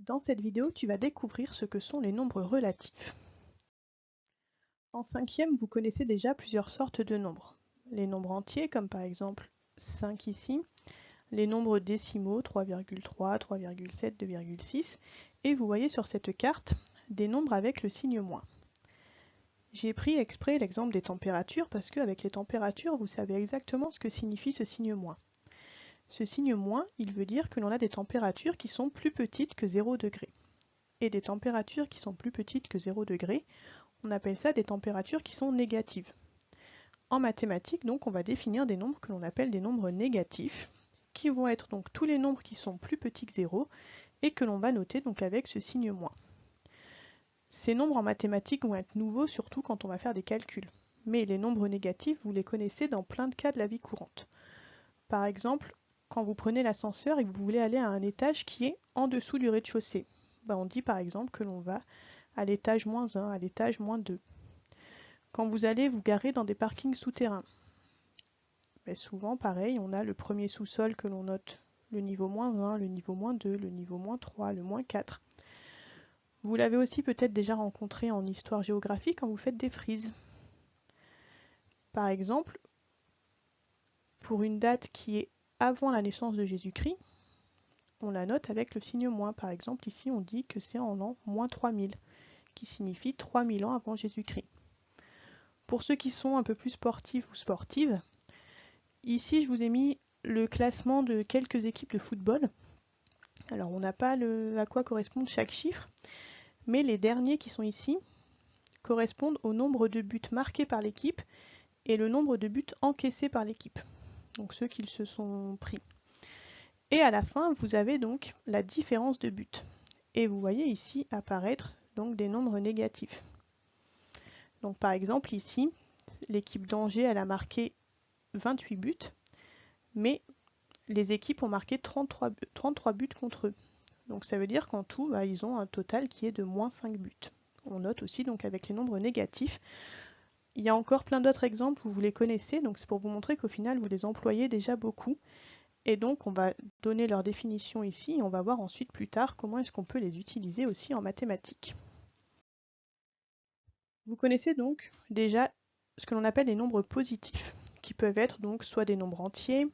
Dans cette vidéo, tu vas découvrir ce que sont les nombres relatifs. En cinquième, vous connaissez déjà plusieurs sortes de nombres. Les nombres entiers, comme par exemple 5 ici, les nombres décimaux 3,3, 3,7, 2,6, et vous voyez sur cette carte des nombres avec le signe moins. J'ai pris exprès l'exemple des températures parce qu'avec les températures, vous savez exactement ce que signifie ce signe moins. Ce signe moins, il veut dire que l'on a des températures qui sont plus petites que 0 degré. Et des températures qui sont plus petites que 0 degré, on appelle ça des températures qui sont négatives. En mathématiques, donc, on va définir des nombres que l'on appelle des nombres négatifs, qui vont être donc tous les nombres qui sont plus petits que 0 et que l'on va noter donc avec ce signe moins. Ces nombres en mathématiques vont être nouveaux surtout quand on va faire des calculs. Mais les nombres négatifs, vous les connaissez dans plein de cas de la vie courante. Par exemple, quand vous prenez l'ascenseur et que vous voulez aller à un étage qui est en dessous du rez-de-chaussée, on dit par exemple que l'on va à l'étage -1, à l'étage -2. Quand vous allez vous garer dans des parkings souterrains, souvent pareil, on a le premier sous-sol que l'on note le niveau -1, le niveau -2, le niveau -3, le -4. Vous l'avez aussi peut-être déjà rencontré en histoire-géographie quand vous faites des frises. Par exemple, pour une date qui est avant la naissance de Jésus-Christ, on la note avec le signe moins. Par exemple, ici on dit que c'est en l'an -3000, qui signifie 3000 ans avant Jésus-Christ. Pour ceux qui sont un peu plus sportifs ou sportives, ici je vous ai mis le classement de quelques équipes de football. Alors on n'a pas à quoi correspond chaque chiffre, mais les derniers qui sont ici correspondent au nombre de buts marqués par l'équipe et le nombre de buts encaissés par l'équipe, donc ceux qu'ils se sont pris. Et à la fin, vous avez donc la différence de buts. Et vous voyez ici apparaître donc des nombres négatifs. Donc par exemple ici, l'équipe d'Angers elle a marqué 28 buts, mais les équipes ont marqué 33 buts contre eux. Donc ça veut dire qu'en tout, ils ont un total qui est de -5 buts. On note aussi donc avec les nombres négatifs. Il y a encore plein d'autres exemples, vous les connaissez, donc c'est pour vous montrer qu'au final vous les employez déjà beaucoup. Et donc on va donner leur définition ici et on va voir ensuite plus tard comment est-ce qu'on peut les utiliser aussi en mathématiques. Vous connaissez donc déjà ce que l'on appelle les nombres positifs, qui peuvent être donc soit des nombres entiers,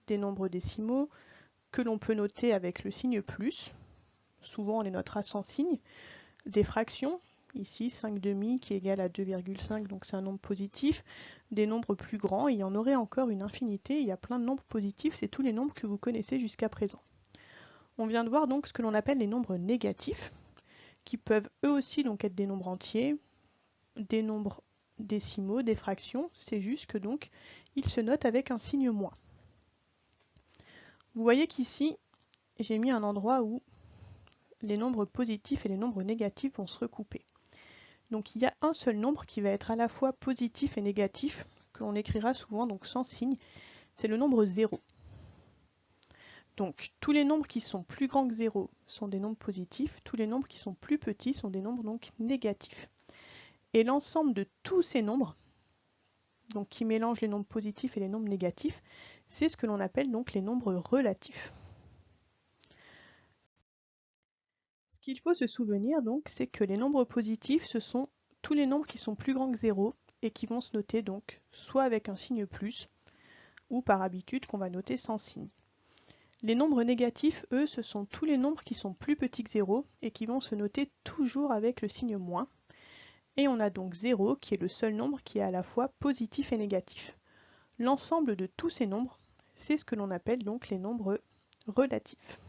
des nombres décimaux, que l'on peut noter avec le signe plus, souvent on les notera sans signe, des fractions, ici 5/2 qui est égal à 2,5, donc c'est un nombre positif, des nombres plus grands, il y en aurait encore une infinité, il y a plein de nombres positifs, c'est tous les nombres que vous connaissez jusqu'à présent. On vient de voir donc ce que l'on appelle les nombres négatifs, qui peuvent eux aussi donc être des nombres entiers, des nombres décimaux, des fractions, c'est juste que donc ils se notent avec un signe moins. Vous voyez qu'ici, j'ai mis un endroit où les nombres positifs et les nombres négatifs vont se recouper. Donc il y a un seul nombre qui va être à la fois positif et négatif, que l'on écrira souvent donc sans signe, c'est le nombre 0. Donc tous les nombres qui sont plus grands que 0 sont des nombres positifs, tous les nombres qui sont plus petits sont des nombres donc négatifs. Et l'ensemble de tous ces nombres, donc qui mélangent les nombres positifs et les nombres négatifs, c'est ce que l'on appelle donc les nombres relatifs. Ce qu'il faut se souvenir donc, c'est que les nombres positifs, ce sont tous les nombres qui sont plus grands que 0 et qui vont se noter donc soit avec un signe plus, ou par habitude qu'on va noter sans signe. Les nombres négatifs, eux, ce sont tous les nombres qui sont plus petits que 0 et qui vont se noter toujours avec le signe moins. Et on a donc 0 qui est le seul nombre qui est à la fois positif et négatif. L'ensemble de tous ces nombres, c'est ce que l'on appelle donc les nombres relatifs.